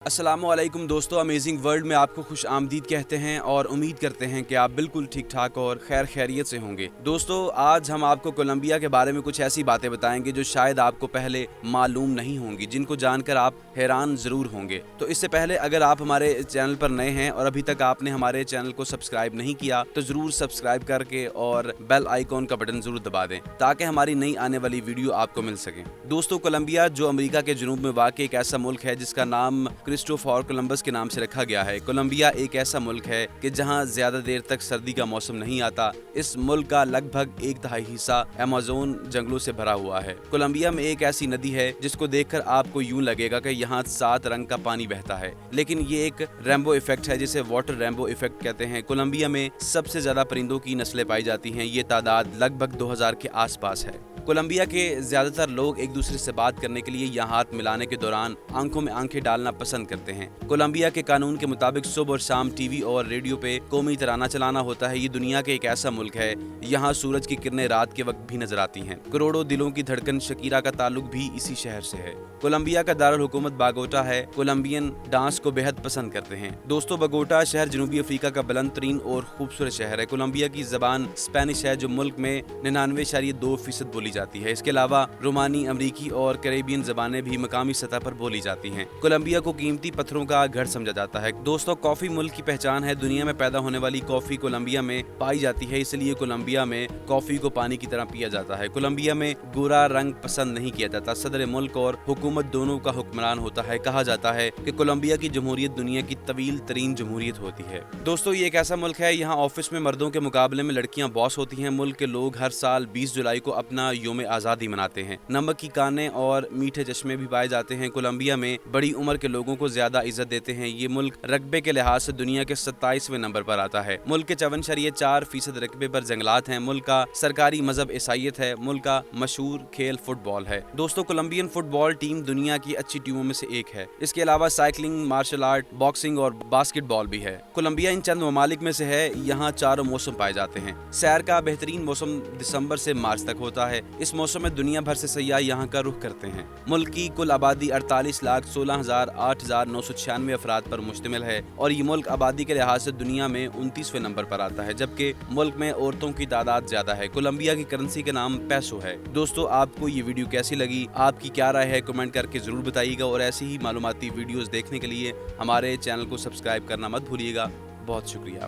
अस्सलामुअलैकुम दोस्तों, amazing world में आपको खुश आमदीद कहते हैं और उम्मीद करते हैं कि आप बिल्कुल ठीक ठाक और खैर खैरियत से होंगे। दोस्तों, आज हम आपको कोलंबिया के बारे में कुछ ऐसी बातें बताएंगे जो शायद आपको पहले मालूम नहीं होंगी, जिनको जानकर आप हैरान ज़रूर होंगे। तो इससे पहले अगर आप हमारे चैनल पर नए हैं और अभी तक आपने हमारे चैनल को सब्सक्राइब नहीं किया तो ज़रूर सब्सक्राइब करके और बेल आइकॉन का बटन ज़रूर दबा दें ताकि हमारी नई आने वाली वीडियो आपको मिल सके। दोस्तों, कोलंबिया जो अमेरिका के जनूब में वाक़ एक ऐसा मुल्क है जिसका नाम क्रिस्टोफर कोलंबस के नाम से रखा गया है। कोलंबिया एक ऐसा मुल्क है कि जहां ज्यादा देर तक सर्दी का मौसम नहीं आता। इस मुल्क का लगभग 1/3 हिस्सा अमेज़न जंगलों से भरा हुआ है। कोलंबिया में एक ऐसी नदी है जिसको देखकर आपको यूं लगेगा कि यहाँ 7 रंग का पानी बहता है, लेकिन ये एक रेनबो इफेक्ट है जिसे वाटर रेनबो इफेक्ट कहते हैं। कोलंबिया में सबसे ज्यादा परिंदों की नस्लें पाई जाती हैं। ये तादाद लगभग 2000 के आसपास है। कोलंबिया के ज्यादातर लोग एक दूसरे से बात करने के लिए या हाथ मिलाने के दौरान आंखों में आंखें डालना पसंद करते हैं। कोलंबिया के कानून के मुताबिक सुबह और शाम टीवी और रेडियो पे कौमी तराना चलाना होता है। ये दुनिया के एक ऐसा मुल्क है यहाँ सूरज की किरणें रात के वक्त भी नजर आती हैं। करोड़ों दिलों की धड़कन शकीरा का ताल्लुक भी इसी शहर से है। कोलंबिया का दारुल हुकूमत बागोटा है। कोलंबियन डांस को बेहद पसंद करते हैं। दोस्तों, बगोटा शहर जनूबी अफ्रीका का बुलंद तरीन और खूबसूरत शहर है। कोलंबिया की जबान स्पेनिश है जो मुल्क में 99.2% बोली जाती है। इसके अलावा रोमानी, अमरीकी और कैरेबियन जबानें भी मकामी सतह पर बोली जाती हैं। कोलंबिया को कीमती पत्थरों का घर समझा जाता है। दोस्तों, कॉफी मुल्क की पहचान है। दुनिया में पैदा होने वाली कॉफी कोलंबिया में पाई जाती है, इसलिए कोलंबिया में कॉफी को पानी की तरह पिया जाता है। कोलंबिया में गोरा रंग पसंद नहीं किया जाता। सदर मुल्क और हुकूमत दोनों का हुक्मरान होता है। कहा जाता है कि कोलंबिया की जमहूरियत दुनिया की तवील तरीन जमहूरियत होती है। दोस्तों, ये एक ऐसा मुल्क है यहाँ ऑफिस में मर्दों के मुकाबले में लड़कियां बॉस होती हैं। मुल्क के लोग हर साल 20 जुलाई को अपना यौम आज़ादी मनाते हैं। नमक की कानें और मीठे चश्मे भी पाए जाते हैं। कोलंबिया में बड़ी उम्र के लोगों को ज्यादा इज्जत देते हैं। ये मुल्क रकबे के लिहाज से दुनिया के 27वें नंबर पर आता है। मुल्क के 54.4% रकबे पर जंगलात हैं। मुल्क का सरकारी मजहब ईसाईयत है। मुल्क का मशहूर खेल फुटबॉल है। दोस्तों, कोलंबियन फुटबॉल टीम दुनिया की अच्छी टीमों में से एक है। इसके अलावा साइकिलिंग, मार्शल आर्ट, बॉक्सिंग और बास्केटबॉल भी है। कोलंबिया इन चंद ममालिक में से है। यहाँ चारों मौसम पाए जाते हैं। सैर का बेहतरीन मौसम दिसंबर से मार्च तक होता है। इस मौसम में दुनिया भर से सयाह यहाँ का रुख करते हैं। मुल्क की कुल आबादी 48,16,0996 अफराद पर मुश्तमिल है और ये मुल्क आबादी के लिहाज से दुनिया में 29वें नंबर पर आता है, जबकि मुल्क में औरतों की तादाद ज्यादा है। कोलंबिया की करेंसी का नाम पैसो है। दोस्तों, आपको ये वीडियो कैसी लगी? आपकी क्या राय है? कमेंट करके जरूर बताइएगा और ऐसी ही मालूमाती वीडियोस देखने के लिए हमारे चैनल को सब्सक्राइब करना मत भूलिएगा। बहुत शुक्रिया।